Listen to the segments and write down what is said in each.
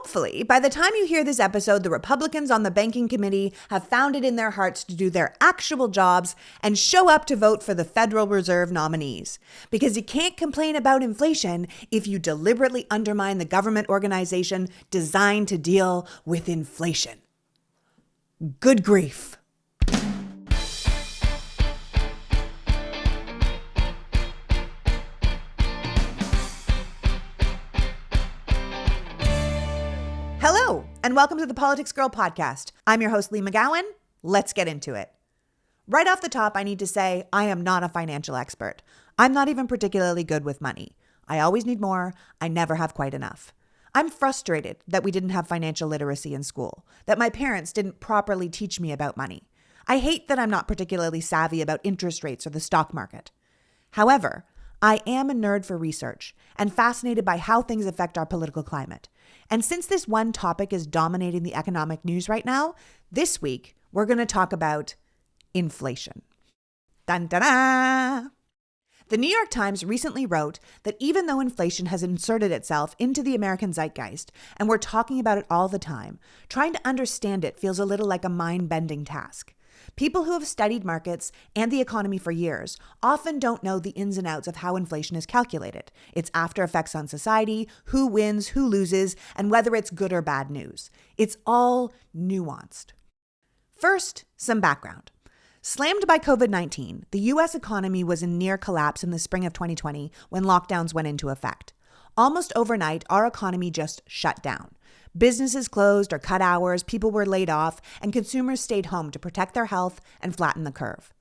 Hopefully, by the time you hear this episode, the Republicans on the banking committee have found it in their hearts to do their actual jobs and show up to vote for the Federal Reserve nominees. Because you can't complain about inflation if you deliberately undermine the government organization designed to deal with inflation. Good grief. Hello, and welcome to the PoliticsGirl Podcast. I'm your host, Lee McGowan. Let's get into it. Right off the top, I need to say I am not a financial expert. I'm not even particularly good with money. I always need more. I never have quite enough. I'm frustrated that we didn't have financial literacy in school, that my parents didn't properly teach me about money. I hate that I'm not particularly savvy about interest rates or the stock market. However, I am a nerd for research and fascinated by how things affect our political climate. And since this one topic is dominating the economic news right now, this week we're going to talk about inflation. Dun dun dun! The New York Times recently wrote that even though inflation has inserted itself into the American zeitgeist, and we're talking about it all the time, trying to understand it feels a little like a mind-bending task. People who have studied markets and the economy for years often don't know the ins and outs of how inflation is calculated, its after effects on society, who wins, who loses, and whether it's good or bad news. It's all nuanced. First, some background. Slammed by COVID-19, the U.S. economy was in near collapse in the spring of 2020 when lockdowns went into effect. Almost overnight, our economy just shut down. Businesses closed or cut hours, people were laid off, and consumers stayed home to protect their health and flatten the curve.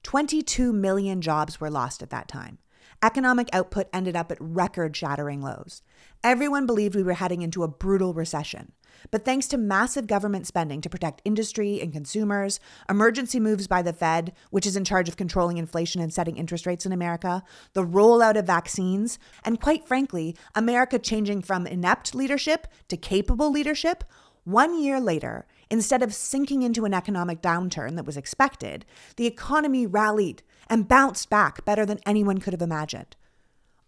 22 million jobs were lost at that time. Economic output ended up at record-shattering lows. Everyone believed we were heading into a brutal recession. But thanks to massive government spending to protect industry and consumers, emergency moves by the Fed, which is in charge of controlling inflation and setting interest rates in America, the rollout of vaccines, and quite frankly, America changing from inept leadership to capable leadership, 1 year later, instead of sinking into an economic downturn that was expected, the economy rallied and bounced back better than anyone could have imagined.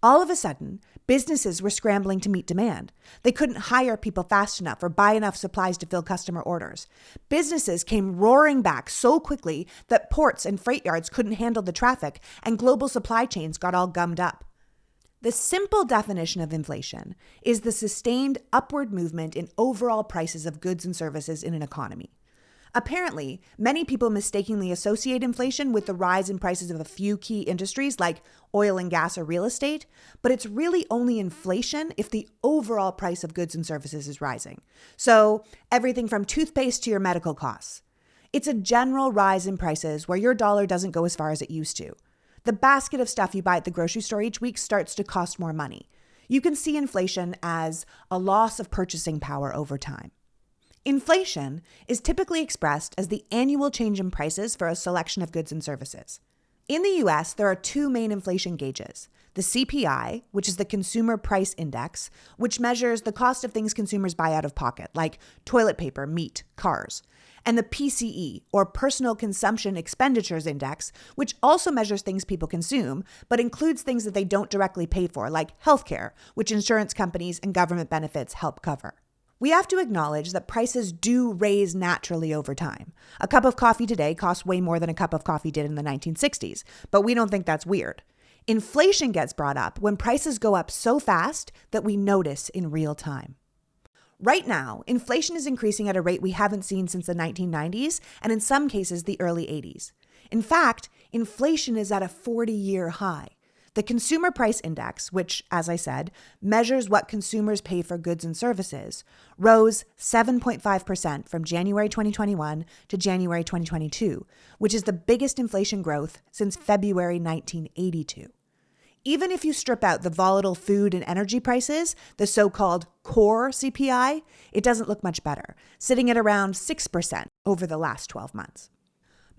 All of a sudden, businesses were scrambling to meet demand. They couldn't hire people fast enough or buy enough supplies to fill customer orders. Businesses came roaring back so quickly that ports and freight yards couldn't handle the traffic, and global supply chains got all gummed up. The simple definition of inflation is the sustained upward movement in overall prices of goods and services in an economy. Apparently, many people mistakenly associate inflation with the rise in prices of a few key industries like oil and gas or real estate, but it's really only inflation if the overall price of goods and services is rising. So everything from toothpaste to your medical costs. It's a general rise in prices where your dollar doesn't go as far as it used to. The basket of stuff you buy at the grocery store each week starts to cost more money. You can see inflation as a loss of purchasing power over time. Inflation is typically expressed as the annual change in prices for a selection of goods and services. In the US, there are two main inflation gauges. The CPI, which is the Consumer Price Index, which measures the cost of things consumers buy out of pocket, like toilet paper, meat, cars. And the PCE, or Personal Consumption Expenditures Index, which also measures things people consume, but includes things that they don't directly pay for, like healthcare, which insurance companies and government benefits help cover. We have to acknowledge that prices do raise naturally over time. A cup of coffee today costs way more than a cup of coffee did in the 1960s, but we don't think that's weird. Inflation gets brought up when prices go up so fast that we notice in real time. Right now, inflation is increasing at a rate we haven't seen since the 1990s, and in some cases, the early 80s. In fact, inflation is at a 40-year high. The Consumer Price Index, which, as I said, measures what consumers pay for goods and services, rose 7.5% from January 2021 to January 2022, which is the biggest inflation growth since February 1982. Even if you strip out the volatile food and energy prices, the so-called core CPI, it doesn't look much better, sitting at around 6% over the last 12 months.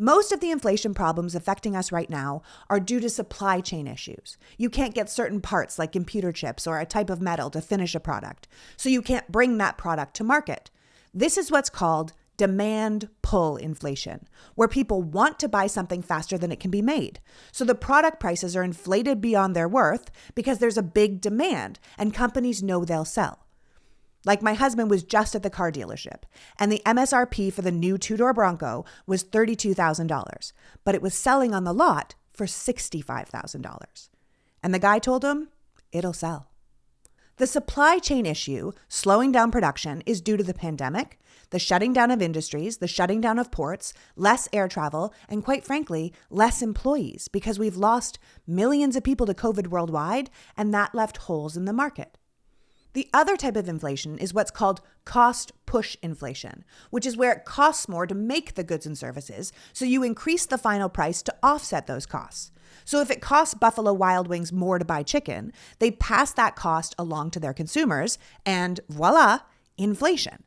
Most of the inflation problems affecting us right now are due to supply chain issues. You can't get certain parts like computer chips or a type of metal to finish a product, so you can't bring that product to market. This is what's called demand pull inflation, where people want to buy something faster than it can be made. So the product prices are inflated beyond their worth because there's a big demand and companies know they'll sell. Like my husband was just at the car dealership, and the MSRP for the new two-door Bronco was $32,000, but it was selling on the lot for $65,000. And the guy told him, it'll sell. The supply chain issue, slowing down production, is due to the pandemic, the shutting down of industries, the shutting down of ports, less air travel, and quite frankly, less employees because we've lost millions of people to COVID worldwide, and that left holes in the market. The other type of inflation is what's called cost push inflation, which is where it costs more to make the goods and services, so you increase the final price to offset those costs. So if it costs Buffalo Wild Wings more to buy chicken, they pass that cost along to their consumers, and voila, inflation.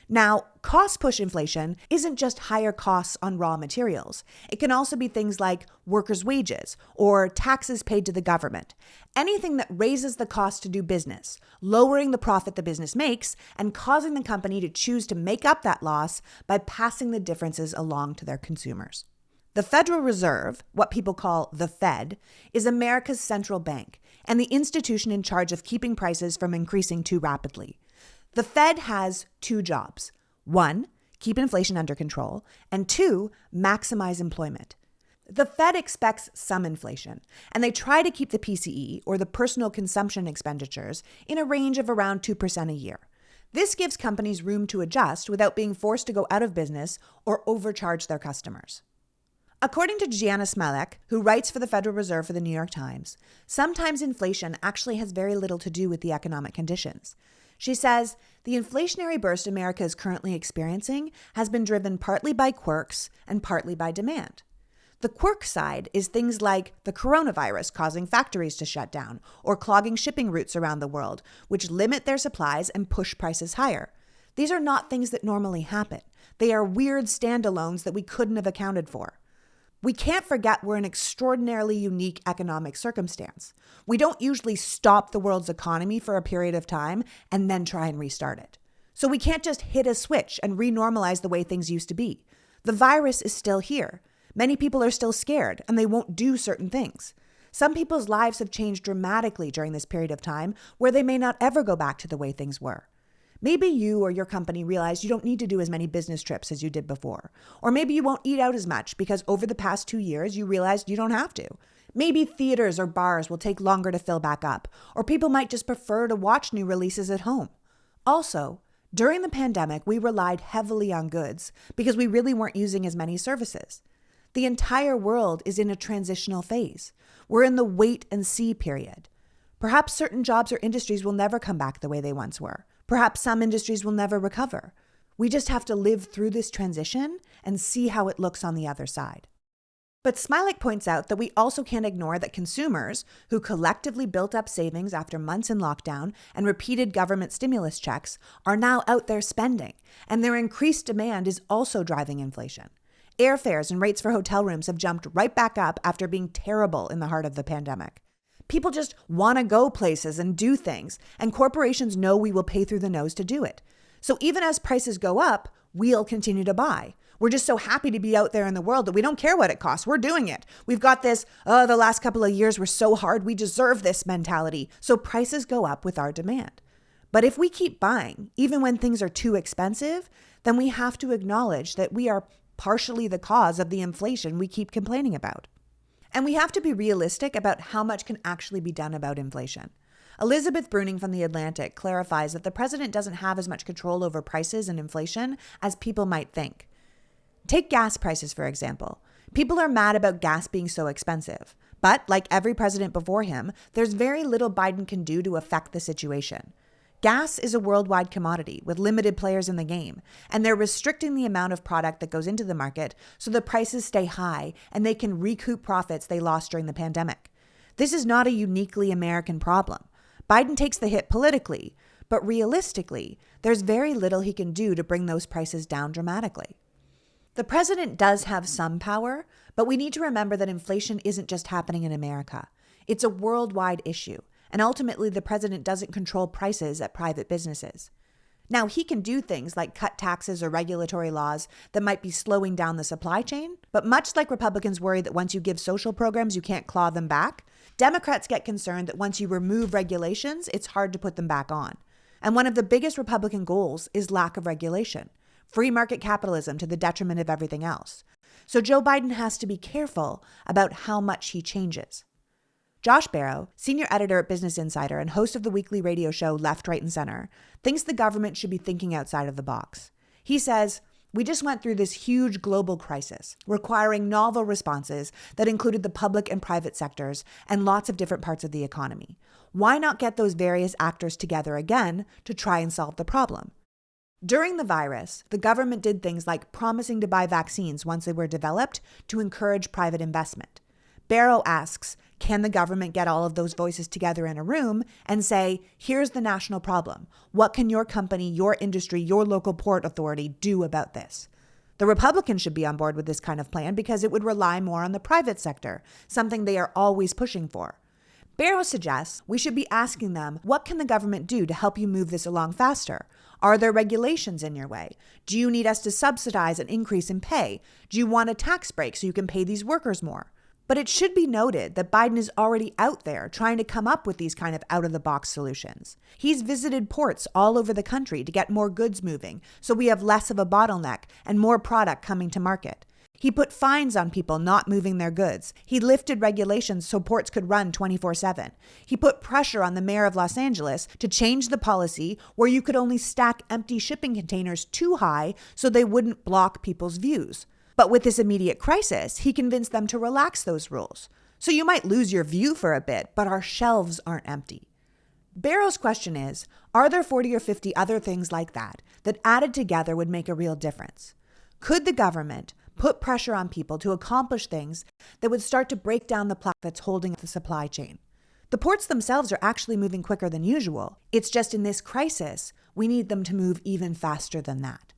Now, cost push inflation isn't just higher costs on raw materials. It can also be things like workers' wages or taxes paid to the government. Anything that raises the cost to do business, lowering the profit the business makes, and causing the company to choose to make up that loss by passing the differences along to their consumers. The Federal Reserve, what people call the Fed, is America's central bank and the institution in charge of keeping prices from increasing too rapidly. The Fed has two jobs. One, keep inflation under control, and two, maximize employment. The Fed expects some inflation, and they try to keep the PCE, or the personal consumption expenditures, in a range of around 2% a year. This gives companies room to adjust without being forced to go out of business or overcharge their customers. According to Gianna Smielek, who writes for the Federal Reserve for the New York Times, sometimes inflation actually has very little to do with the economic conditions. She says, the inflationary burst America is currently experiencing has been driven partly by quirks and partly by demand. The quirk side is things like the coronavirus causing factories to shut down or clogging shipping routes around the world, which limit their supplies and push prices higher. These are not things that normally happen. They are weird standalones that we couldn't have accounted for. We can't forget we're in an extraordinarily unique economic circumstance. We don't usually stop the world's economy for a period of time and then try and restart it. So we can't just hit a switch and renormalize the way things used to be. The virus is still here. Many people are still scared and they won't do certain things. Some people's lives have changed dramatically during this period of time where they may not ever go back to the way things were. Maybe you or your company realize you don't need to do as many business trips as you did before. Or maybe you won't eat out as much because over the past 2 years, you realized you don't have to. Maybe theaters or bars will take longer to fill back up, or people might just prefer to watch new releases at home. Also, during the pandemic, we relied heavily on goods because we really weren't using as many services. The entire world is in a transitional phase. We're in the wait and see period. Perhaps certain jobs or industries will never come back the way they once were. Perhaps some industries will never recover. We just have to live through this transition and see how it looks on the other side. But Smielek points out that we also can't ignore that consumers, who collectively built up savings after months in lockdown and repeated government stimulus checks, are now out there spending, and their increased demand is also driving inflation. Airfares and rates for hotel rooms have jumped right back up after being terrible in the heart of the pandemic. People just want to go places and do things, and corporations know we will pay through the nose to do it. So even as prices go up, we'll continue to buy. We're just so happy to be out there in the world that we don't care what it costs. We're doing it. We've got this, the last couple of years were so hard, we deserve this mentality. So prices go up with our demand. But if we keep buying, even when things are too expensive, then we have to acknowledge that we are partially the cause of the inflation we keep complaining about. And we have to be realistic about how much can actually be done about inflation. Elizabeth Bruning from The Atlantic clarifies that the president doesn't have as much control over prices and inflation as people might think. Take gas prices, for example. People are mad about gas being so expensive. But like every president before him, there's very little Biden can do to affect the situation. Gas is a worldwide commodity with limited players in the game, and they're restricting the amount of product that goes into the market so the prices stay high and they can recoup profits they lost during the pandemic. This is not a uniquely American problem. Biden takes the hit politically, but realistically, there's very little he can do to bring those prices down dramatically. The president does have some power, but we need to remember that inflation isn't just happening in America. It's a worldwide issue. And ultimately, the president doesn't control prices at private businesses. Now, he can do things like cut taxes or regulatory laws that might be slowing down the supply chain. But much like Republicans worry that once you give social programs, you can't claw them back, Democrats get concerned that once you remove regulations, it's hard to put them back on. And one of the biggest Republican goals is lack of regulation, free market capitalism to the detriment of everything else. So Joe Biden has to be careful about how much he changes. Josh Barro, senior editor at Business Insider and host of the weekly radio show Left, Right, and Center, thinks the government should be thinking outside of the box. He says, "We just went through this huge global crisis requiring novel responses that included the public and private sectors and lots of different parts of the economy. Why not get those various actors together again to try and solve the problem?" During the virus, the government did things like promising to buy vaccines once they were developed to encourage private investment. Barro asks, can the government get all of those voices together in a room and say, here's the national problem. What can your company, your industry, your local port authority do about this? The Republicans should be on board with this kind of plan because it would rely more on the private sector, something they are always pushing for. Barro suggests we should be asking them, what can the government do to help you move this along faster? Are there regulations in your way? Do you need us to subsidize an increase in pay? Do you want a tax break so you can pay these workers more? But it should be noted that Biden is already out there trying to come up with these kind of out-of-the-box solutions. He's visited ports all over the country to get more goods moving, so we have less of a bottleneck and more product coming to market. He put fines on people not moving their goods. He lifted regulations so ports could run 24/7. He put pressure on the mayor of Los Angeles to change the policy where you could only stack empty shipping containers too high so they wouldn't block people's views. But with this immediate crisis, he convinced them to relax those rules. So you might lose your view for a bit, but our shelves aren't empty. Barro's question is, are there 40 or 50 other things like that added together would make a real difference? Could the government put pressure on people to accomplish things that would start to break down the plaque that's holding the supply chain? The ports themselves are actually moving quicker than usual. It's just in this crisis, we need them to move even faster than that.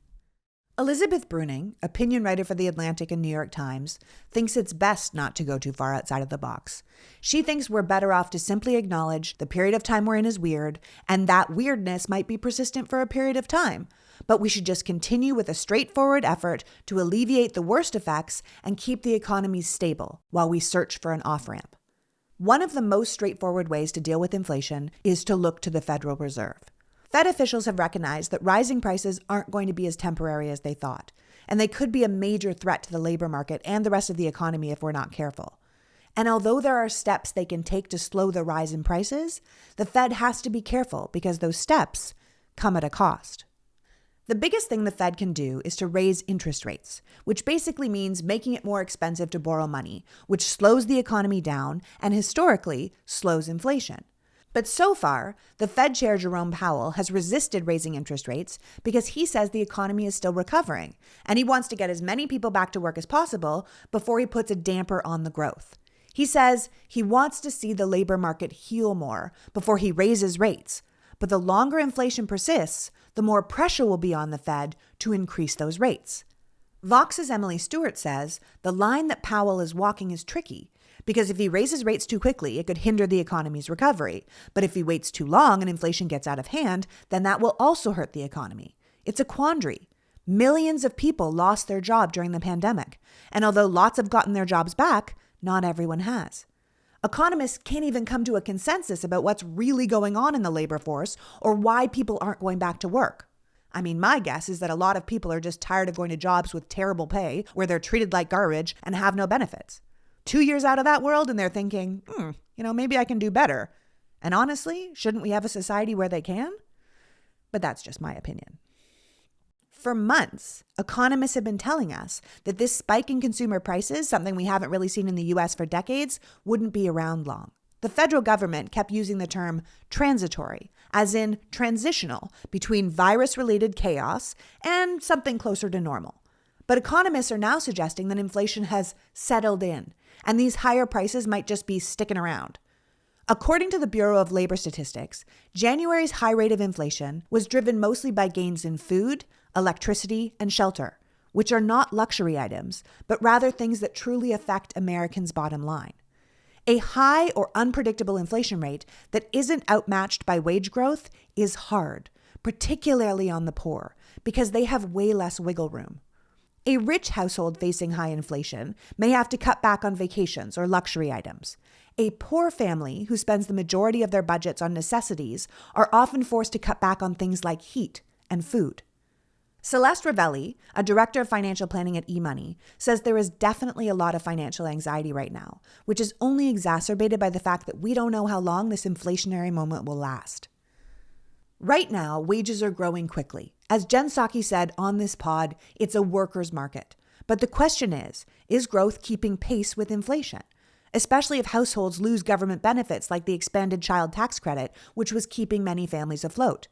Elizabeth Bruning, opinion writer for The Atlantic and New York Times, thinks it's best not to go too far outside of the box. She thinks we're better off to simply acknowledge the period of time we're in is weird, and that weirdness might be persistent for a period of time. But we should just continue with a straightforward effort to alleviate the worst effects and keep the economy stable while we search for an off-ramp. One of the most straightforward ways to deal with inflation is to look to the Federal Reserve. Fed officials have recognized that rising prices aren't going to be as temporary as they thought, and they could be a major threat to the labor market and the rest of the economy if we're not careful. And although there are steps they can take to slow the rise in prices, the Fed has to be careful because those steps come at a cost. The biggest thing the Fed can do is to raise interest rates, which basically means making it more expensive to borrow money, which slows the economy down and historically slows inflation. But so far, the Fed Chair Jerome Powell has resisted raising interest rates because he says the economy is still recovering, and he wants to get as many people back to work as possible before he puts a damper on the growth. He says he wants to see the labor market heal more before he raises rates, but the longer inflation persists, the more pressure will be on the Fed to increase those rates. Vox's Emily Stewart says the line that Powell is walking is tricky, because if he raises rates too quickly, it could hinder the economy's recovery. But if he waits too long and inflation gets out of hand, then that will also hurt the economy. It's a quandary. Millions of people lost their job during the pandemic. And although lots have gotten their jobs back, not everyone has. Economists can't even come to a consensus about what's really going on in the labor force or why people aren't going back to work. I mean, my guess is that a lot of people are just tired of going to jobs with terrible pay where they're treated like garbage and have no benefits. 2 years out of that world and they're thinking, maybe I can do better. And honestly, shouldn't we have a society where they can? But that's just my opinion. For months, economists have been telling us that this spike in consumer prices, something we haven't really seen in the US for decades, wouldn't be around long. The federal government kept using the term transitory, as in transitional, between virus-related chaos and something closer to normal. But economists are now suggesting that inflation has settled in, and these higher prices might just be sticking around. According to the Bureau of Labor Statistics, January's high rate of inflation was driven mostly by gains in food, electricity, and shelter, which are not luxury items, but rather things that truly affect Americans' bottom line. A high or unpredictable inflation rate that isn't outmatched by wage growth is hard, particularly on the poor, because they have way less wiggle room. A rich household facing high inflation may have to cut back on vacations or luxury items. A poor family who spends the majority of their budgets on necessities are often forced to cut back on things like heat and food. Celeste Ravelli, a director of financial planning at eMoney, says there is definitely a lot of financial anxiety right now, which is only exacerbated by the fact that we don't know how long this inflationary moment will last. Right now, wages are growing quickly. As Jen Psaki said on this pod, it's a worker's market. But the question is growth keeping pace with inflation? Especially if households lose government benefits like the expanded child tax credit, which was keeping many families afloat.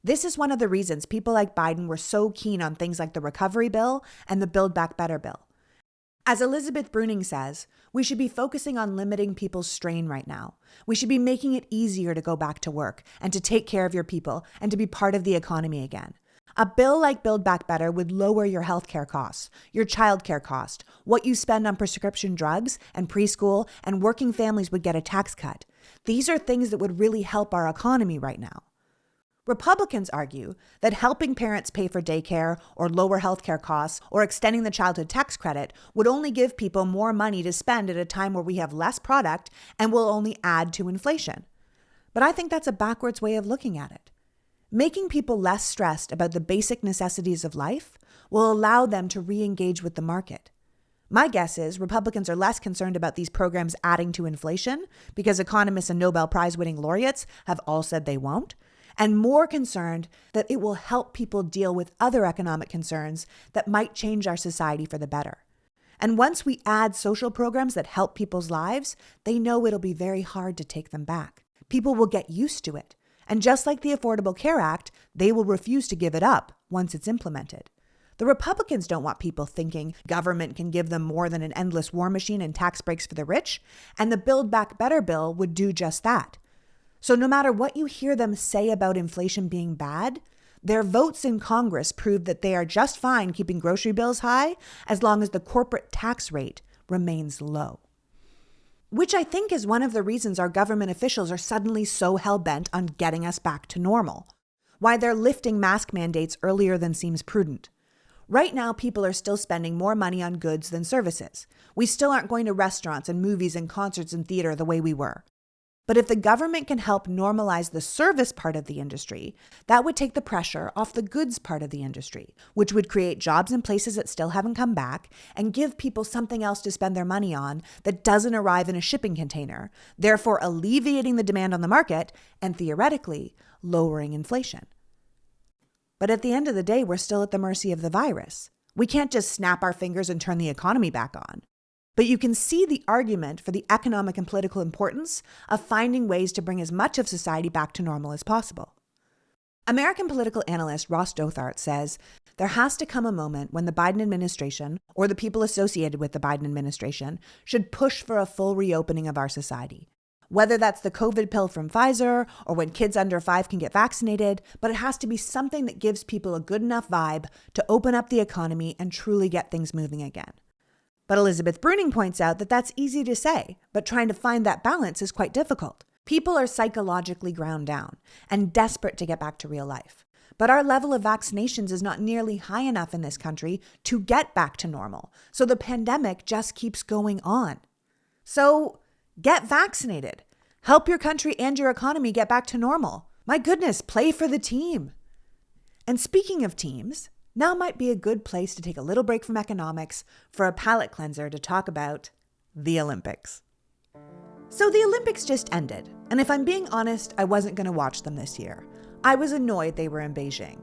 This is one of the reasons people like Biden were so keen on things like the recovery bill and the Build Back Better bill. As Elizabeth Bruning says, we should be focusing on limiting people's strain right now. We should be making it easier to go back to work and to take care of your people and to be part of the economy again. A bill like Build Back Better would lower your healthcare costs, your childcare cost, what you spend on prescription drugs and preschool, and working families would get a tax cut. These are things that would really help our economy right now. Republicans argue that helping parents pay for daycare or lower healthcare costs or extending the childhood tax credit would only give people more money to spend at a time where we have less product and will only add to inflation. But I think that's a backwards way of looking at it. Making people less stressed about the basic necessities of life will allow them to re-engage with the market. My guess is Republicans are less concerned about these programs adding to inflation because economists and Nobel Prize-winning laureates have all said they won't, and more concerned that it will help people deal with other economic concerns that might change our society for the better. And once we add social programs that help people's lives, they know it'll be very hard to take them back. People will get used to it. And just like the Affordable Care Act, they will refuse to give it up once it's implemented. The Republicans don't want people thinking government can give them more than an endless war machine and tax breaks for the rich, and the Build Back Better bill would do just that. So no matter what you hear them say about inflation being bad, their votes in Congress prove that they are just fine keeping grocery bills high as long as the corporate tax rate remains low. Which I think is one of the reasons our government officials are suddenly so hell-bent on getting us back to normal. Why they're lifting mask mandates earlier than seems prudent. Right now, people are still spending more money on goods than services. We still aren't going to restaurants and movies and concerts and theater the way we were. But if the government can help normalize the service part of the industry, that would take the pressure off the goods part of the industry, which would create jobs in places that still haven't come back and give people something else to spend their money on that doesn't arrive in a shipping container, therefore alleviating the demand on the market and theoretically lowering inflation. But at the end of the day, we're still at the mercy of the virus. We can't just snap our fingers and turn the economy back on. But you can see the argument for the economic and political importance of finding ways to bring as much of society back to normal as possible. American political analyst Ross Dothart says there has to come a moment when the Biden administration, or the people associated with the Biden administration, should push for a full reopening of our society. Whether that's the COVID pill from Pfizer or when kids under 5 can get vaccinated, but it has to be something that gives people a good enough vibe to open up the economy and truly get things moving again. But Elizabeth Bruning points out that that's easy to say, but trying to find that balance is quite difficult. People are psychologically ground down and desperate to get back to real life. But our level of vaccinations is not nearly high enough in this country to get back to normal. So the pandemic just keeps going on. So get vaccinated. Help your country and your economy get back to normal. My goodness, play for the team. And speaking of teams, now might be a good place to take a little break from economics for a palate cleanser to talk about the Olympics. So the Olympics just ended, and if I'm being honest, I wasn't going to watch them this year. I was annoyed they were in Beijing.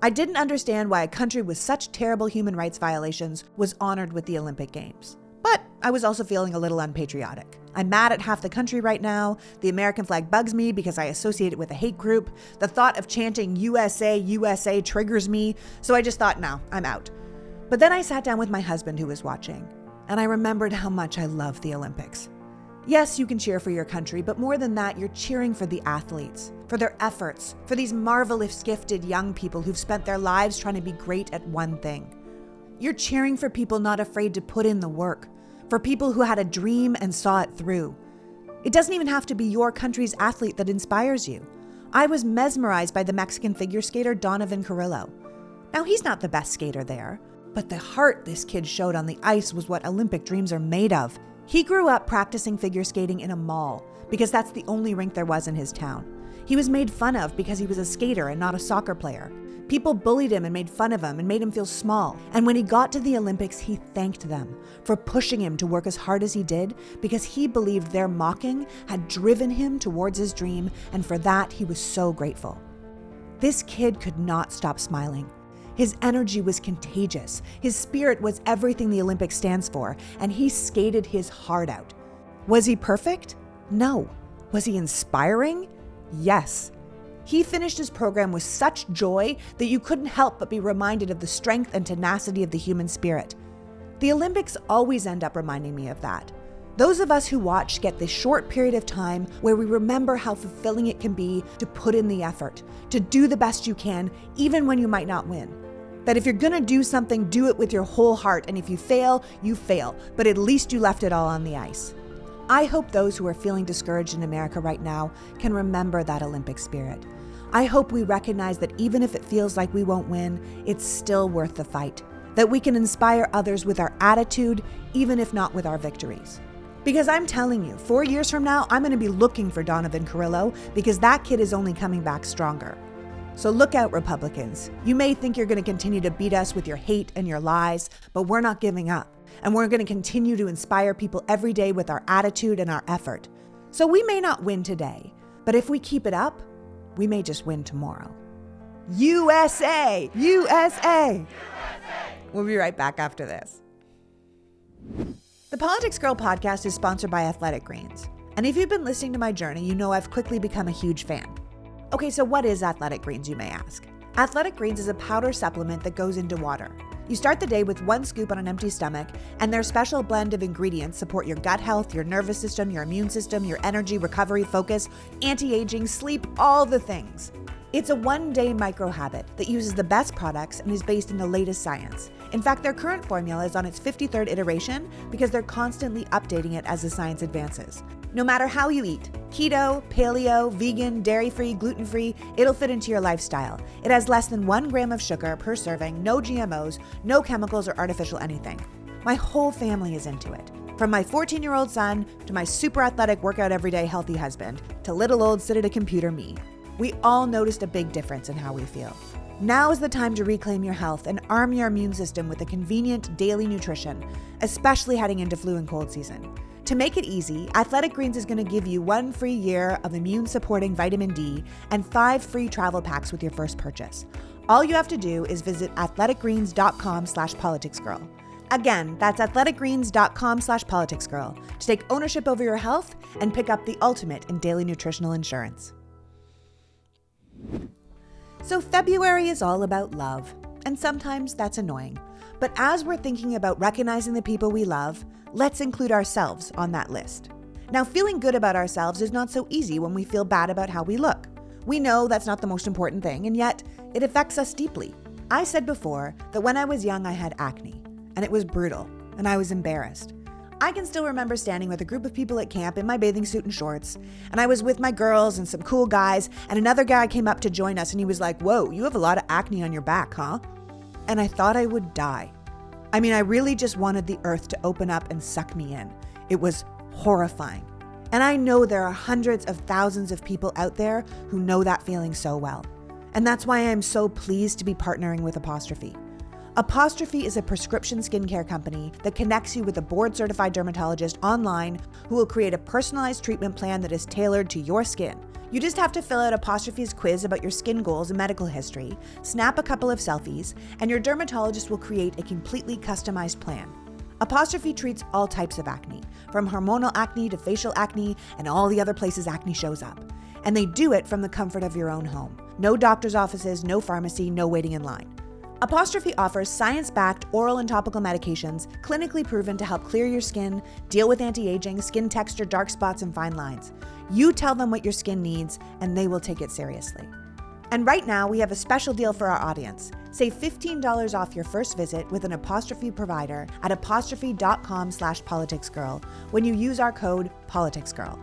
I didn't understand why a country with such terrible human rights violations was honored with the Olympic Games. But I was also feeling a little unpatriotic. I'm mad at half the country right now. The American flag bugs me because I associate it with a hate group. The thought of chanting USA, USA triggers me. So I just thought, no, I'm out. But then I sat down with my husband who was watching, and I remembered how much I love the Olympics. Yes, you can cheer for your country, but more than that, you're cheering for the athletes, for their efforts, for these marvelous, gifted young people who've spent their lives trying to be great at one thing. You're cheering for people not afraid to put in the work, for people who had a dream and saw it through. It doesn't even have to be your country's athlete that inspires you. I was mesmerized by the Mexican figure skater Donovan Carrillo. Now, he's not the best skater there, but the heart this kid showed on the ice was what Olympic dreams are made of. He grew up practicing figure skating in a mall because that's the only rink there was in his town. He was made fun of because he was a skater and not a soccer player. People bullied him and made fun of him and made him feel small. And when he got to the Olympics, he thanked them for pushing him to work as hard as he did because he believed their mocking had driven him towards his dream, and for that he was so grateful. This kid could not stop smiling. His energy was contagious. His spirit was everything the Olympics stands for, and he skated his heart out. Was he perfect? No. Was he inspiring? Yes. He finished his program with such joy that you couldn't help but be reminded of the strength and tenacity of the human spirit. The Olympics always end up reminding me of that. Those of us who watch get this short period of time where we remember how fulfilling it can be to put in the effort, to do the best you can, even when you might not win. That if you're gonna do something, do it with your whole heart, and if you fail, you fail, but at least you left it all on the ice. I hope those who are feeling discouraged in America right now can remember that Olympic spirit. I hope we recognize that even if it feels like we won't win, it's still worth the fight. That we can inspire others with our attitude, even if not with our victories. Because I'm telling you, 4 years from now, I'm going to be looking for Donovan Carrillo because that kid is only coming back stronger. So look out, Republicans. You may think you're going to continue to beat us with your hate and your lies, but we're not giving up. And we're going to continue to inspire people every day with our attitude and our effort. So we may not win today, but if we keep it up, we may just win tomorrow. USA! USA! We'll be right back after this. The PoliticsGirl Podcast is sponsored by Athletic Greens. And if you've been listening to my journey, you know I've quickly become a huge fan. Okay, so what is Athletic Greens, you may ask? Athletic Greens is a powder supplement that goes into water. You start the day with 1 scoop on an empty stomach, and their special blend of ingredients support your gut health, your nervous system, your immune system, your energy, recovery, focus, anti-aging, sleep, all the things. It's a 1-day micro habit that uses the best products and is based in the latest science. In fact, their current formula is on its 53rd iteration because they're constantly updating it as the science advances. No matter how you eat, keto, paleo, vegan, dairy-free, gluten-free, it'll fit into your lifestyle. It has less than 1 gram of sugar per serving, no GMOs, no chemicals or artificial anything. My whole family is into it. From my 14-year-old son to my super athletic workout everyday healthy husband to little old sit at a computer me. We all noticed a big difference in how we feel. Now is the time to reclaim your health and arm your immune system with a convenient daily nutrition, especially heading into flu and cold season. To make it easy, Athletic Greens is going to give you 1 free year of immune-supporting vitamin D and 5 free travel packs with your first purchase. All you have to do is visit athleticgreens.com/politicsgirl. Again, that's athleticgreens.com/politicsgirl to take ownership over your health and pick up the ultimate in daily nutritional insurance. So February is all about love, and sometimes that's annoying. But as we're thinking about recognizing the people we love, let's include ourselves on that list. Now, feeling good about ourselves is not so easy when we feel bad about how we look. We know that's not the most important thing, and yet it affects us deeply. I said before that when I was young, I had acne, and it was brutal, and I was embarrassed. I can still remember standing with a group of people at camp in my bathing suit and shorts, and I was with my girls and some cool guys, and another guy came up to join us, and he was like, "Whoa, you have a lot of acne on your back, huh?" And I thought I would die. I mean, I really just wanted the earth to open up and suck me in. It was horrifying. And I know there are hundreds of thousands of people out there who know that feeling so well. And that's why I'm so pleased to be partnering with Apostrophe. Apostrophe is a prescription skincare company that connects you with a board-certified dermatologist online who will create a personalized treatment plan that is tailored to your skin. You just have to fill out Apostrophe's quiz about your skin goals and medical history, snap a couple of selfies, and your dermatologist will create a completely customized plan. Apostrophe treats all types of acne, from hormonal acne to facial acne and all the other places acne shows up. And they do it from the comfort of your own home. No doctor's offices, no pharmacy, no waiting in line. Apostrophe offers science-backed oral and topical medications clinically proven to help clear your skin, deal with anti-aging, skin texture, dark spots, and fine lines. You tell them what your skin needs, and they will take it seriously. And right now, we have a special deal for our audience. Save $15 off your first visit with an Apostrophe provider at apostrophe.com/politicsgirl when you use our code PoliticsGirl.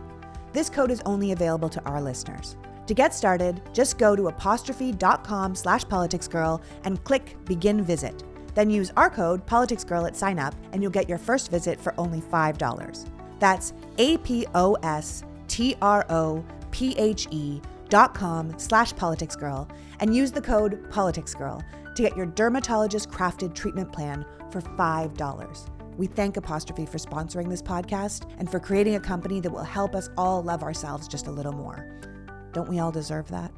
This code is only available to our listeners. To get started, just go to apostrophe.com/politicsgirl and click Begin Visit. Then use our code PoliticsGirl at sign up and you'll get your first visit for only $5. That's APOSTROPHE.com/PoliticsGirl and use the code PoliticsGirl to get your dermatologist-crafted treatment plan for $5. We thank Apostrophe for sponsoring this podcast and for creating a company that will help us all love ourselves just a little more. Don't we all deserve that?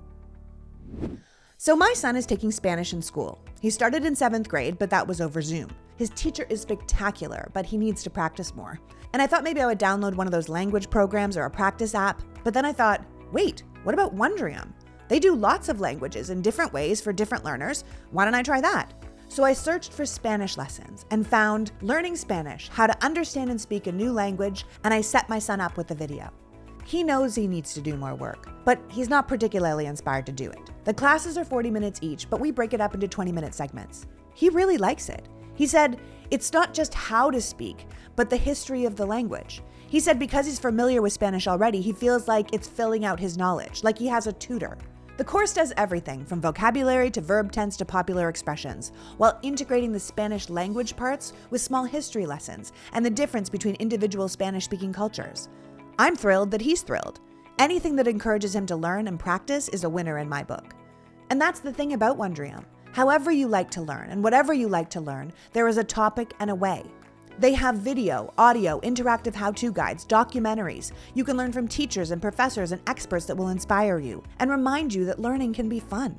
So my son is taking Spanish in school. He started in 7th grade, but that was over Zoom. His teacher is spectacular, but he needs to practice more. And I thought maybe I would download one of those language programs or a practice app, but then I thought, wait, what about Wondrium? They do lots of languages in different ways for different learners. Why don't I try that? So I searched for Spanish lessons and found Learning Spanish, How to Understand and Speak a New Language, and I set my son up with the video. He knows he needs to do more work, but he's not particularly inspired to do it. The classes are 40 minutes each, but we break it up into 20-minute segments. He really likes it. He said, it's not just how to speak, but the history of the language. He said because he's familiar with Spanish already, he feels like it's filling out his knowledge, like he has a tutor. The course does everything from vocabulary to verb tense to popular expressions, while integrating the Spanish language parts with small history lessons and the difference between individual Spanish-speaking cultures. I'm thrilled that he's thrilled. Anything that encourages him to learn and practice is a winner in my book. And that's the thing about Wondrium. However you like to learn and whatever you like to learn, there is a topic and a way. They have video, audio, interactive how-to guides, documentaries. You can learn from teachers and professors and experts that will inspire you and remind you that learning can be fun.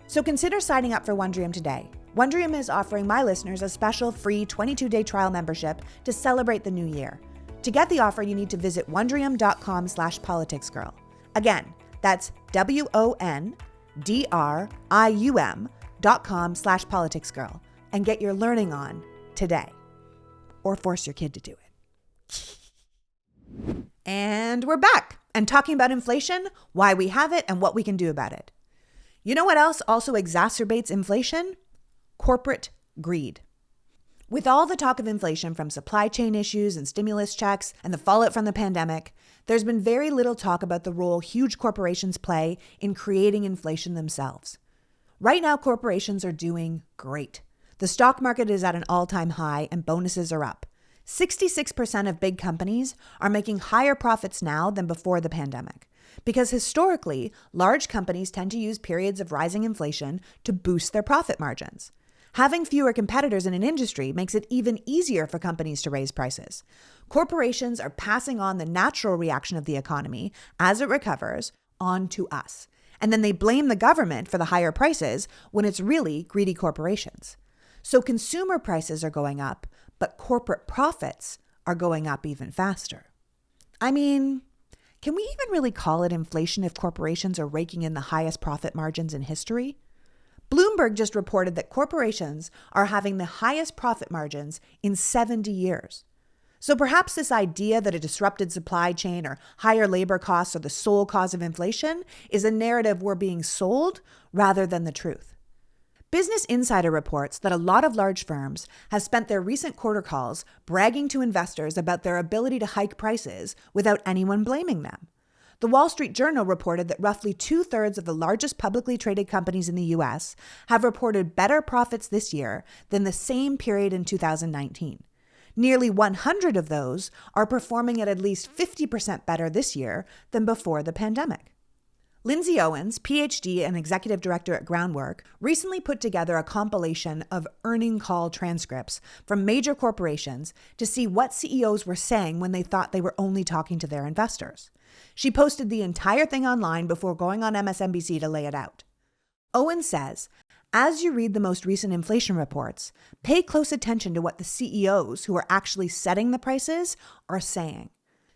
So consider signing up for Wondrium today. Wondrium is offering my listeners a special free 22-day trial membership to celebrate the new year. To get the offer, you need to visit wondrium.com/politicsgirl. Again, that's wondrium.com/politicsgirl and get your learning on today. Or force your kid to do it. And we're back and talking about inflation, why we have it, and what we can do about it. You know what else also exacerbates inflation? Corporate greed. With all the talk of inflation from supply chain issues and stimulus checks and the fallout from the pandemic, there's been very little talk about the role huge corporations play in creating inflation themselves. Right now, corporations are doing great. The stock market is at an all-time high and bonuses are up. 66% of big companies are making higher profits now than before the pandemic, because historically, large companies tend to use periods of rising inflation to boost their profit margins. Having fewer competitors in an industry makes it even easier for companies to raise prices. Corporations are passing on the natural reaction of the economy as it recovers on to us. And then they blame the government for the higher prices when it's really greedy corporations. So consumer prices are going up, but corporate profits are going up even faster. I mean, can we even really call it inflation if corporations are raking in the highest profit margins in history? Bloomberg just reported that corporations are having the highest profit margins in 70 years. So perhaps this idea that a disrupted supply chain or higher labor costs are the sole cause of inflation is a narrative we're being sold rather than the truth. Business Insider reports that a lot of large firms have spent their recent quarter calls bragging to investors about their ability to hike prices without anyone blaming them. The Wall Street Journal reported that roughly 2/3 of the largest publicly traded companies in the U.S. have reported better profits this year than the same period in 2019. Nearly 100 of those are performing at least 50% better this year than before the pandemic. Lindsay Owens, PhD and executive director at Groundwork, recently put together a compilation of earning call transcripts from major corporations to see what CEOs were saying when they thought they were only talking to their investors. She posted the entire thing online before going on MSNBC to lay it out. Owens says, as you read the most recent inflation reports, pay close attention to what the CEOs who are actually setting the prices are saying.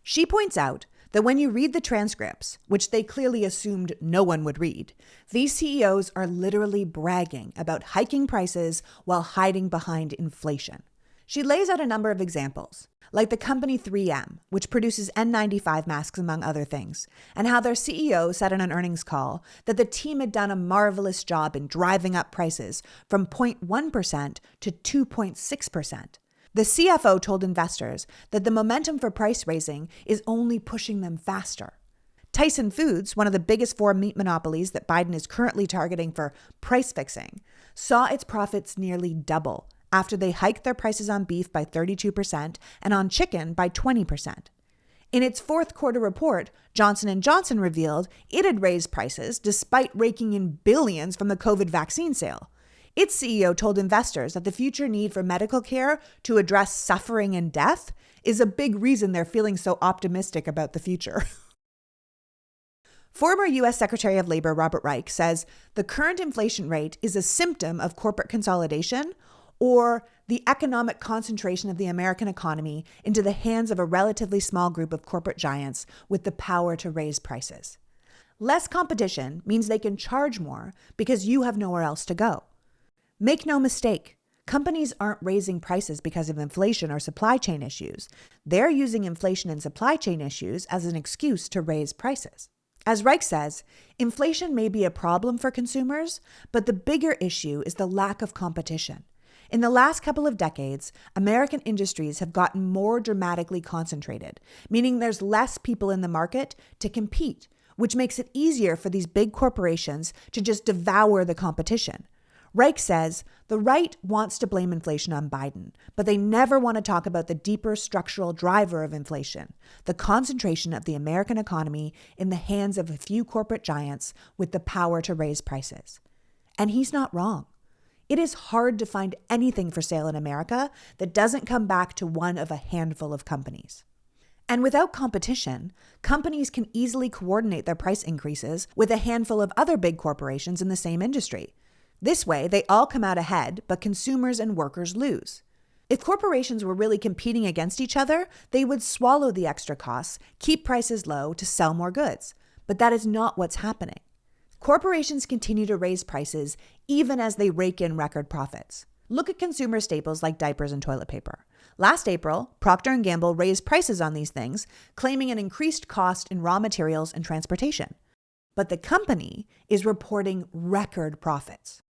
She points out that when you read the transcripts, which they clearly assumed no one would read, these CEOs are literally bragging about hiking prices while hiding behind inflation. She lays out a number of examples, like the company 3M, which produces N95 masks among other things, and how their CEO said in an earnings call that the team had done a marvelous job in driving up prices from 0.1% to 2.6%. The CFO told investors that the momentum for price raising is only pushing them faster. Tyson Foods, one of the biggest four meat monopolies that Biden is currently targeting for price fixing, saw its profits nearly double after they hiked their prices on beef by 32% and on chicken by 20%. In its fourth quarter report, Johnson & Johnson revealed it had raised prices despite raking in billions from the COVID vaccine sale. Its CEO told investors that the future need for medical care to address suffering and death is a big reason they're feeling so optimistic about the future. Former U.S. Secretary of Labor Robert Reich says the current inflation rate is a symptom of corporate consolidation or the economic concentration of the American economy into the hands of a relatively small group of corporate giants with the power to raise prices. Less competition means they can charge more because you have nowhere else to go. Make no mistake, companies aren't raising prices because of inflation or supply chain issues. They're using inflation and supply chain issues as an excuse to raise prices. As Reich says, inflation may be a problem for consumers, but the bigger issue is the lack of competition. In the last couple of decades, American industries have gotten more dramatically concentrated, meaning there's less people in the market to compete, which makes it easier for these big corporations to just devour the competition. Reich says the right wants to blame inflation on Biden, but they never want to talk about the deeper structural driver of inflation, the concentration of the American economy in the hands of a few corporate giants with the power to raise prices. And he's not wrong. It is hard to find anything for sale in America that doesn't come back to one of a handful of companies. And without competition, companies can easily coordinate their price increases with a handful of other big corporations in the same industry. This way, they all come out ahead, but consumers and workers lose. If corporations were really competing against each other, they would swallow the extra costs, keep prices low to sell more goods. But that is not what's happening. Corporations continue to raise prices even as they rake in record profits. Look at consumer staples like diapers and toilet paper. Last April, Procter & Gamble raised prices on these things, claiming an increased cost in raw materials and transportation. But the company is reporting record profits.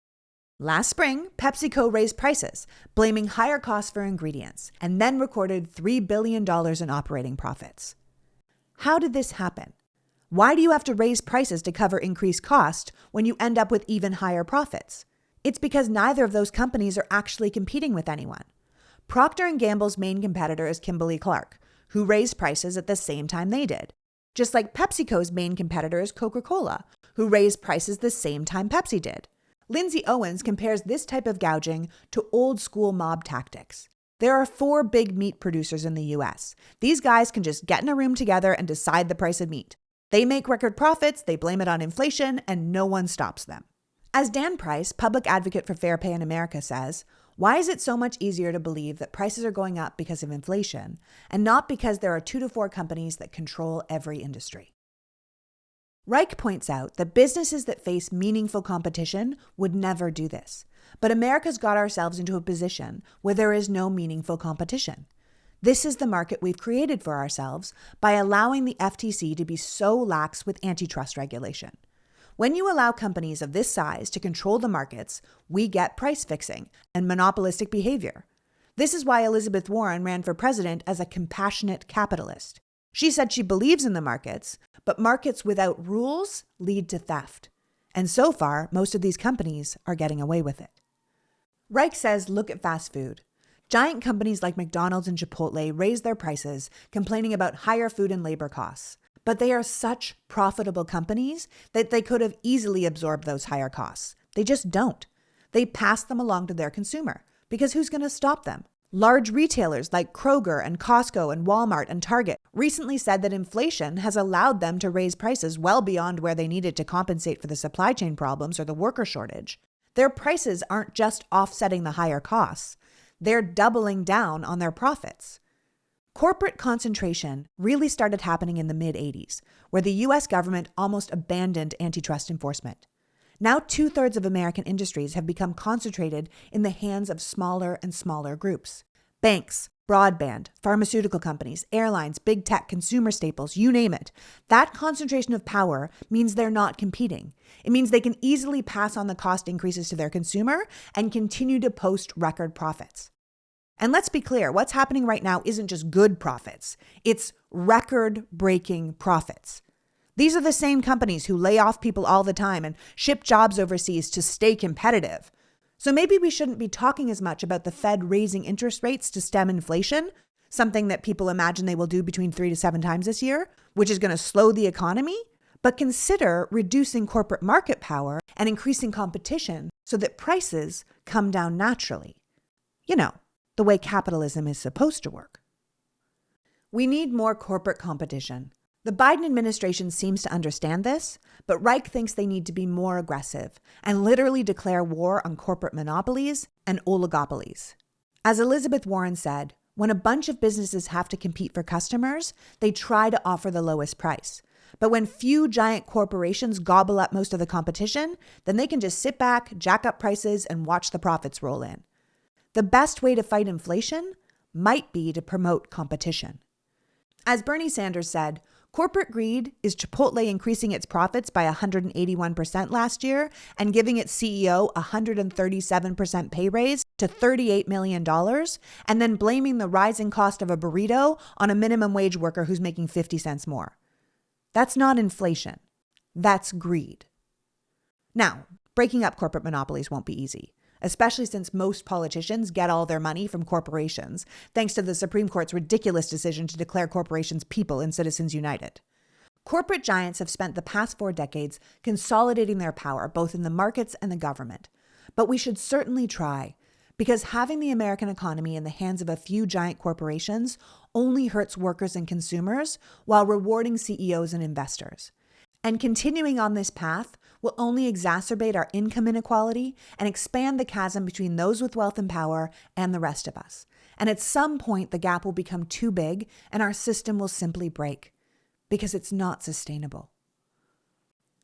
Last spring, PepsiCo raised prices, blaming higher costs for ingredients, and then recorded $3 billion in operating profits. How did this happen? Why do you have to raise prices to cover increased cost when you end up with even higher profits? It's because neither of those companies are actually competing with anyone. Procter & Gamble's main competitor is Kimberly-Clark, who raised prices at the same time they did. Just like PepsiCo's main competitor is Coca-Cola, who raised prices the same time Pepsi did. Lindsay Owens compares this type of gouging to old-school mob tactics. There are 4 big meat producers in the U.S. These guys can just get in a room together and decide the price of meat. They make record profits, they blame it on inflation, and no one stops them. As Dan Price, public advocate for fair pay in America, says, why is it so much easier to believe that prices are going up because of inflation and not because there are 2 to 4 companies that control every industry? Reich points out that businesses that face meaningful competition would never do this. But America's got ourselves into a position where there is no meaningful competition. This is the market we've created for ourselves by allowing the FTC to be so lax with antitrust regulation. When you allow companies of this size to control the markets, we get price fixing and monopolistic behavior. This is why Elizabeth Warren ran for president as a compassionate capitalist. She said she believes in the markets, but markets without rules lead to theft. And so far, most of these companies are getting away with it. Reich says, look at fast food. Giant companies like McDonald's and Chipotle raise their prices, complaining about higher food and labor costs. But they are such profitable companies that they could have easily absorbed those higher costs. They just don't. They pass them along to their consumer, because who's going to stop them? Large retailers like Kroger and Costco and Walmart and Target recently said that inflation has allowed them to raise prices well beyond where they needed to compensate for the supply chain problems or the worker shortage. Their prices aren't just offsetting the higher costs. They're doubling down on their profits. Corporate concentration really started happening in the mid-'80s, where the U.S. government almost abandoned antitrust enforcement. Now 2/3 of American industries have become concentrated in the hands of smaller and smaller groups. Banks, broadband, pharmaceutical companies, airlines, big tech, consumer staples, you name it. That concentration of power means they're not competing. It means they can easily pass on the cost increases to their consumer and continue to post record profits. And let's be clear, what's happening right now isn't just good profits. It's record-breaking profits. These are the same companies who lay off people all the time and ship jobs overseas to stay competitive. So maybe we shouldn't be talking as much about the Fed raising interest rates to stem inflation. something that people imagine they will do between 3 to 7 times this year, which is going to slow the economy, but consider reducing corporate market power and increasing competition so that prices come down naturally. You know, the way capitalism is supposed to work. We need more corporate competition. The Biden administration seems to understand this, but Reich thinks they need to be more aggressive and literally declare war on corporate monopolies and oligopolies. As Elizabeth Warren said, when a bunch of businesses have to compete for customers, they try to offer the lowest price. But when few giant corporations gobble up most of the competition, then they can just sit back, jack up prices, and watch the profits roll in. The best way to fight inflation might be to promote competition. As Bernie Sanders said, corporate greed is Chipotle increasing its profits by 181% last year and giving its CEO a 137% pay raise to $38 million, and then blaming the rising cost of a burrito on a minimum wage worker who's making 50 cents more. That's not inflation. That's greed. Now, breaking up corporate monopolies won't be easy, especially since most politicians get all their money from corporations, thanks to the Supreme Court's ridiculous decision to declare corporations people in Citizens United. Corporate giants have spent the past 4 decades consolidating their power both in the markets and the government. But we should certainly try, because having the American economy in the hands of a few giant corporations only hurts workers and consumers while rewarding CEOs and investors. And continuing on this path will only exacerbate our income inequality and expand the chasm between those with wealth and power and the rest of us. And at some point, the gap will become too big and our system will simply break because it's not sustainable.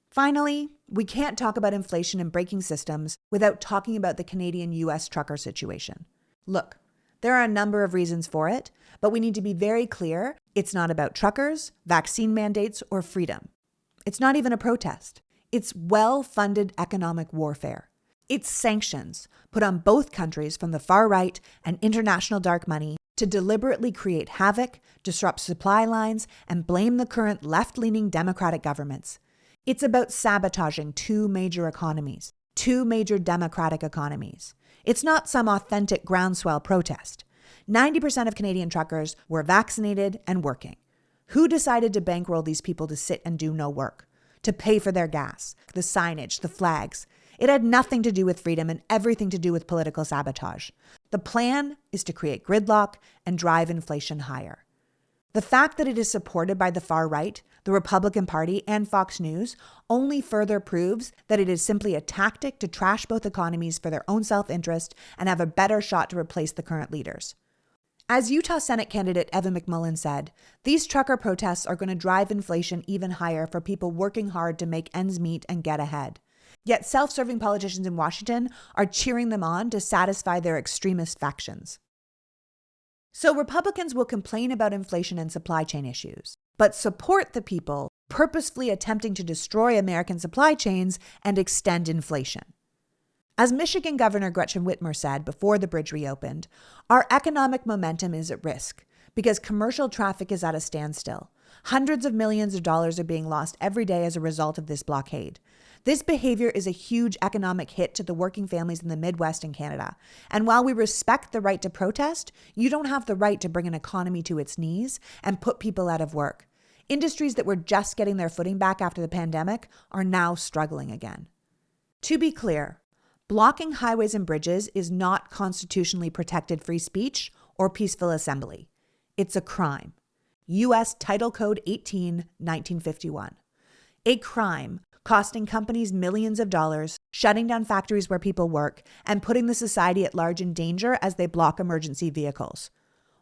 Finally, we can't talk about inflation and breaking systems without talking about the Canadian-US trucker situation. Look, there are a number of reasons for it, but we need to be very clear it's not about truckers, vaccine mandates, or freedom. It's not even a protest. It's well-funded economic warfare. It's sanctions put on both countries from the far right and international dark money to deliberately create havoc, disrupt supply lines, and blame the current left-leaning Democratic governments. It's about sabotaging 2 major economies, 2 major democratic economies. It's not some authentic groundswell protest. 90% of Canadian truckers were vaccinated and working. Who decided to bankroll these people to sit and do no work? To pay for their gas, the signage, the flags? It had nothing to do with freedom and everything to do with political sabotage. The plan is to create gridlock and drive inflation higher. The fact that it is supported by the far right, the Republican Party, and Fox News only further proves that it is simply a tactic to trash both economies for their own self-interest and have a better shot to replace the current leaders. As Utah Senate candidate Evan McMullin said, these trucker protests are going to drive inflation even higher for people working hard to make ends meet and get ahead. Yet self-serving politicians in Washington are cheering them on to satisfy their extremist factions. So Republicans will complain about inflation and supply chain issues, but support the people purposefully attempting to destroy American supply chains and extend inflation. As Michigan Governor Gretchen Whitmer said before the bridge reopened, our economic momentum is at risk because commercial traffic is at a standstill. Hundreds of millions of dollars are being lost every day as a result of this blockade. This behavior is a huge economic hit to the working families in the Midwest and Canada. And while we respect the right to protest, you don't have the right to bring an economy to its knees and put people out of work. Industries that were just getting their footing back after the pandemic are now struggling again. To be clear, blocking highways and bridges is not constitutionally protected free speech or peaceful assembly. It's a crime. U.S. Title Code 18, 1951. A crime costing companies millions of dollars, shutting down factories where people work, and putting the society at large in danger as they block emergency vehicles.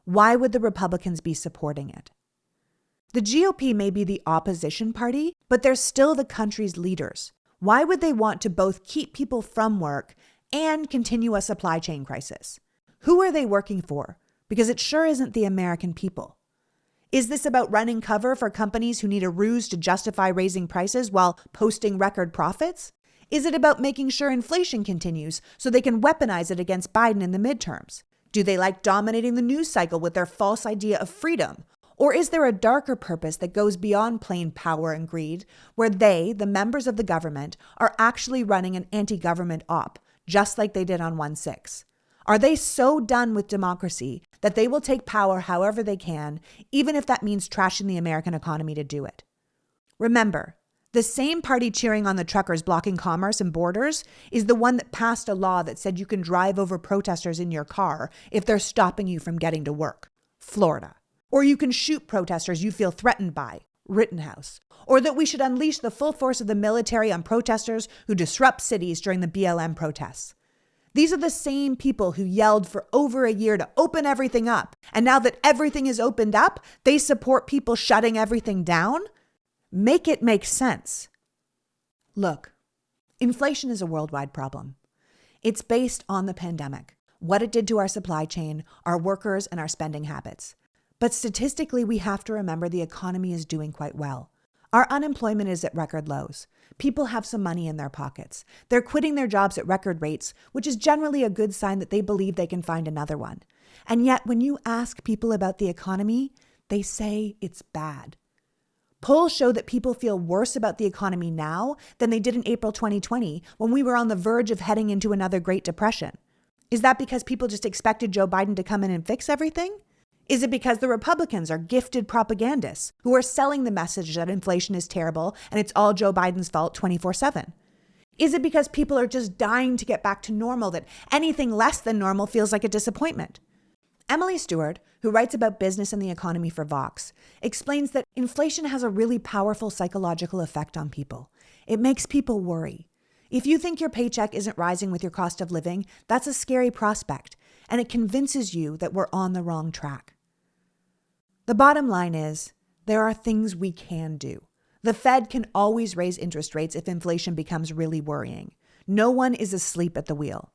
Why would the Republicans be supporting it? The GOP may be the opposition party, but they're still the country's leaders. Why would they want to both keep people from work and continue a supply chain crisis? Who are they working for? Because it sure isn't the American people. Is this about running cover for companies who need a ruse to justify raising prices while posting record profits? Is it about making sure inflation continues so they can weaponize it against Biden in the midterms? Do they like dominating the news cycle with their false idea of freedom? Or is there a darker purpose that goes beyond plain power and greed, where they, the members of the government, are actually running an anti-government op, just like they did on 1/6? Are they so done with democracy that they will take power however they can, even if that means trashing the American economy to do it? Remember, the same party cheering on the truckers blocking commerce and borders is the one that passed a law that said you can drive over protesters in your car if they're stopping you from getting to work. Florida. Or you can shoot protesters you feel threatened by. Rittenhouse. Or that we should unleash the full force of the military on protesters who disrupt cities during the BLM protests. These are the same people who yelled for over a year to open everything up. And now that everything is opened up, they support people shutting everything down? Make it make sense. Look, inflation is a worldwide problem. It's based on the pandemic, what it did to our supply chain, our workers, and our spending habits. But statistically, we have to remember the economy is doing quite well. Our unemployment is at record lows. People have some money in their pockets. They're quitting their jobs at record rates, which is generally a good sign that they believe they can find another one. And yet, when you ask people about the economy, they say it's bad. Polls show that people feel worse about the economy now than they did in April 2020, when we were on the verge of heading into another Great Depression. Is that because people just expected Joe Biden to come in and fix everything? Is it because the Republicans are gifted propagandists who are selling the message that inflation is terrible and it's all Joe Biden's fault 24/7? Is it because people are just dying to get back to normal that anything less than normal feels like a disappointment? Emily Stewart, who writes about business and the economy for Vox, explains that inflation has a really powerful psychological effect on people. It makes people worry. If you think your paycheck isn't rising with your cost of living, that's a scary prospect, and it convinces you that we're on the wrong track. The bottom line is, there are things we can do. The Fed can always raise interest rates if inflation becomes really worrying. No one is asleep at the wheel.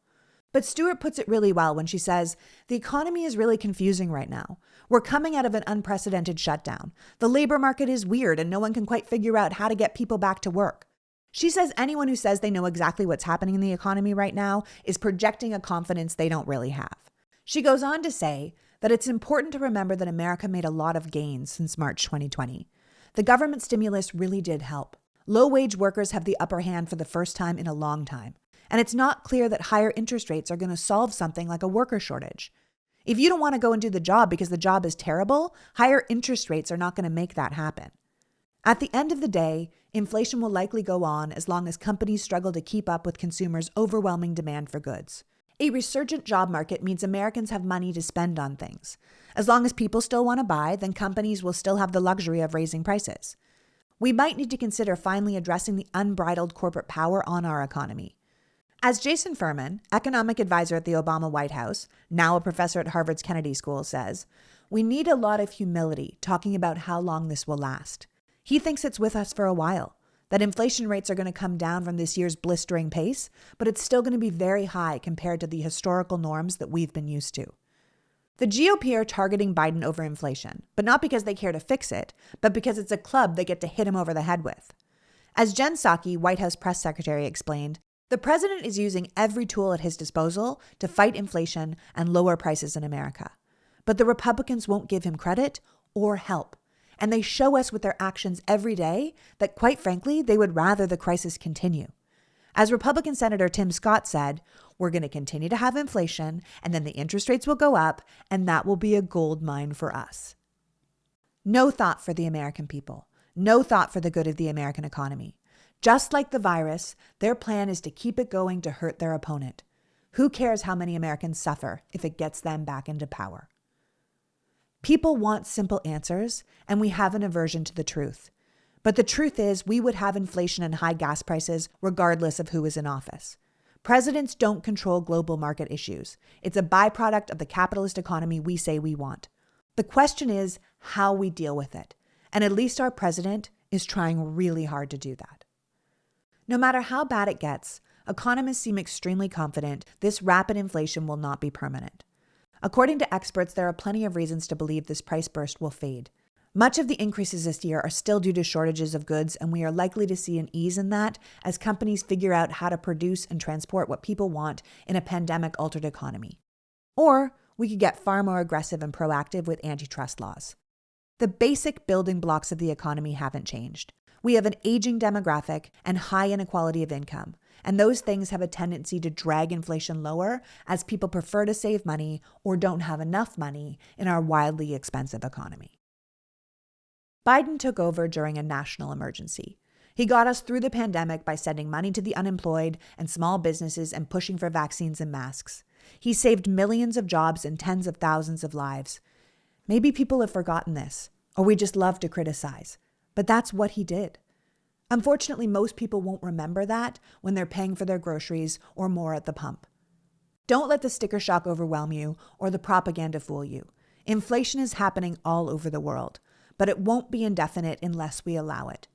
But Stewart puts it really well when she says, the economy is really confusing right now. We're coming out of an unprecedented shutdown. The labor market is weird and no one can quite figure out how to get people back to work. She says anyone who says they know exactly what's happening in the economy right now is projecting a confidence they don't really have. She goes on to say that it's important to remember that America made a lot of gains since March 2020. The government stimulus really did help. Low-wage workers have the upper hand for the first time in a long time. And it's not clear that higher interest rates are going to solve something like a worker shortage. If you don't want to go and do the job because the job is terrible, higher interest rates are not going to make that happen. At the end of the day, inflation will likely go on as long as companies struggle to keep up with consumers' overwhelming demand for goods. A resurgent job market means Americans have money to spend on things. As long as people still want to buy, then companies will still have the luxury of raising prices. We might need to consider finally addressing the unbridled corporate power on our economy. As Jason Furman, economic advisor at the Obama White House, now a professor at Harvard's Kennedy School, says, we need a lot of humility talking about how long this will last. He thinks it's with us for a while, that inflation rates are going to come down from this year's blistering pace, but it's still going to be very high compared to the historical norms that we've been used to. The GOP are targeting Biden over inflation, but not because they care to fix it, but because it's a club they get to hit him over the head with. As Jen Psaki, White House press secretary, explained, the president is using every tool at his disposal to fight inflation and lower prices in America. But the Republicans won't give him credit or help. And they show us with their actions every day that, quite frankly, they would rather the crisis continue. As Republican Senator Tim Scott said, we're going to continue to have inflation, and then the interest rates will go up, and that will be a gold mine for us. No thought for the American people. No thought for the good of the American economy. Just like the virus, their plan is to keep it going to hurt their opponent. Who cares how many Americans suffer if it gets them back into power? People want simple answers, and we have an aversion to the truth. But the truth is, we would have inflation and high gas prices regardless of who is in office. Presidents don't control global market issues. It's a byproduct of the capitalist economy we say we want. The question is how we deal with it. And at least our president is trying really hard to do that. No matter how bad it gets, economists seem extremely confident this rapid inflation will not be permanent. According to experts, there are plenty of reasons to believe this price burst will fade. Much of the increases this year are still due to shortages of goods, and we are likely to see an ease in that as companies figure out how to produce and transport what people want in a pandemic-altered economy. Or we could get far more aggressive and proactive with antitrust laws. The basic building blocks of the economy haven't changed. We have an aging demographic and high inequality of income, And those things have a tendency to drag inflation lower as people prefer to save money or don't have enough money in our wildly expensive economy. Biden took over during a national emergency. He got us through the pandemic by sending money to the unemployed and small businesses and pushing for vaccines and masks. He saved millions of jobs and tens of thousands of lives. Maybe people have forgotten this, or we just love to criticize, but that's what he did. Unfortunately, most people won't remember that when they're paying for their groceries or more at the pump. Don't let the sticker shock overwhelm you or the propaganda fool you. Inflation is happening all over the world, but it won't be indefinite unless we allow it.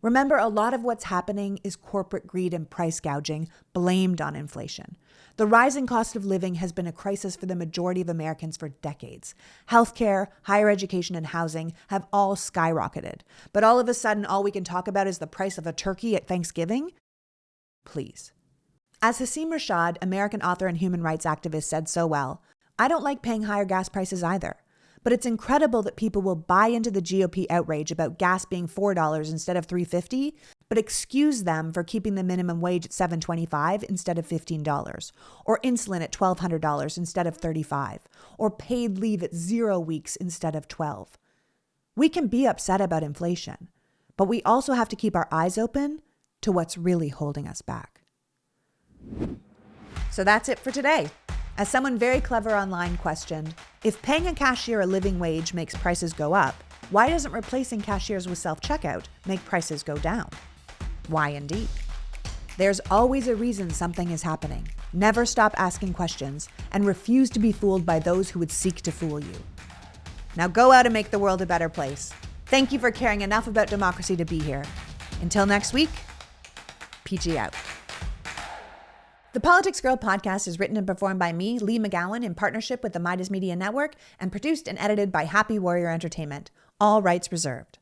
Remember, a lot of what's happening is corporate greed and price gouging blamed on inflation. The rising cost of living has been a crisis for the majority of Americans for decades. Healthcare, higher education, and housing have all skyrocketed. But all of a sudden, all we can talk about is the price of a turkey at Thanksgiving? Please. As Hasim Rashad, American author and human rights activist, said so well, I don't like paying higher gas prices either. But it's incredible that people will buy into the GOP outrage about gas being $4 instead of $3.50, but excuse them for keeping the minimum wage at $7.25 instead of $15, or insulin at $1,200 instead of $35, or paid leave at 0 weeks instead of 12. We can be upset about inflation, but we also have to keep our eyes open to what's really holding us back. So that's it for today. As someone very clever online questioned, if paying a cashier a living wage makes prices go up, why doesn't replacing cashiers with self-checkout make prices go down? Why indeed? There's always a reason something is happening. Never stop asking questions and refuse to be fooled by those who would seek to fool you. Now go out and make the world a better place. Thank you for caring enough about democracy to be here. Until next week, PG out. The Politics Girl Podcast is written and performed by me, Lee McGowan, in partnership with the Meidas Media Network, and produced and edited by Happy Warrior Entertainment. All rights reserved.